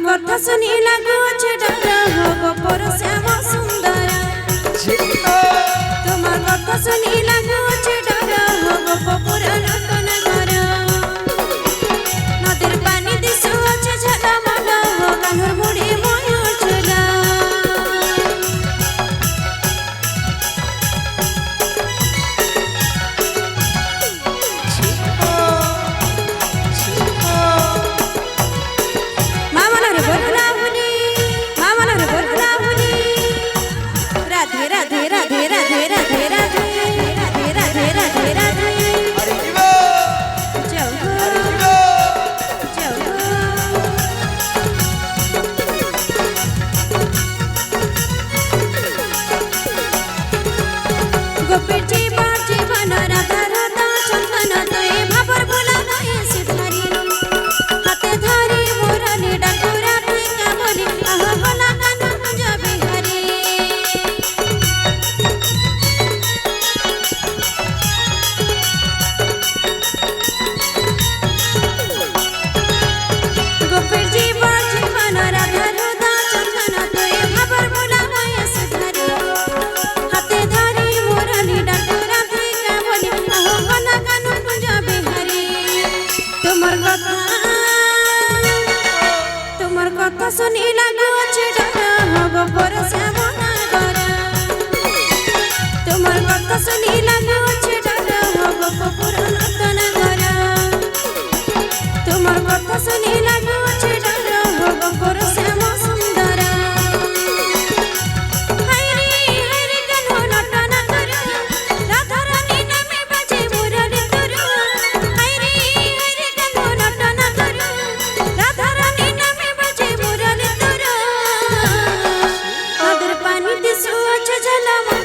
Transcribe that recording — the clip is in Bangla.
কথা শুনি লাগুছে ডর গোপর শ্যাম সুন্দর তোমার কথা শুনি লাগুছে ডর গোপপুর নতুন ঘর নদীর পানি দিশুছে ঝলমল কানুর মুড়ি ময়ূর ঝুলা राधे राधे राधे राधे राधे राधे राधे राधे राधे राधे जाओ जाओ गोपीर जीवन राधा राधा चंदन तुए भाबर भोला नए सिधारी हाथे धरी मुरली डाकुरा टिका बोली आह भोला काना कुंज बिहारी गोपीर जीवन राधा राधा चंदन तुए भाबर भोला नए सिधारी हाथे धरी मुरली डाकुरा टिका बोली आह भोला काना कुंज बिहारी তোমার কথা শুনি লাগুছে ডর গোপর শ্যাম নগর তোমার কথা শুনি লাগুছে ডর গোপপুর নতুন ঘর তোমার কথা শুনি লাগুছে ডর গোপর শ্যাম সুন্দর হাইরে হাইরে কেন নটন কর রাধা রানী নামে বাজে মুরলি তোর হাইরে হাইরে কেন নটন কর রাধা রানী নামে বাজে মুরলি তোর নদীর পানি দিশুছে ঝলমল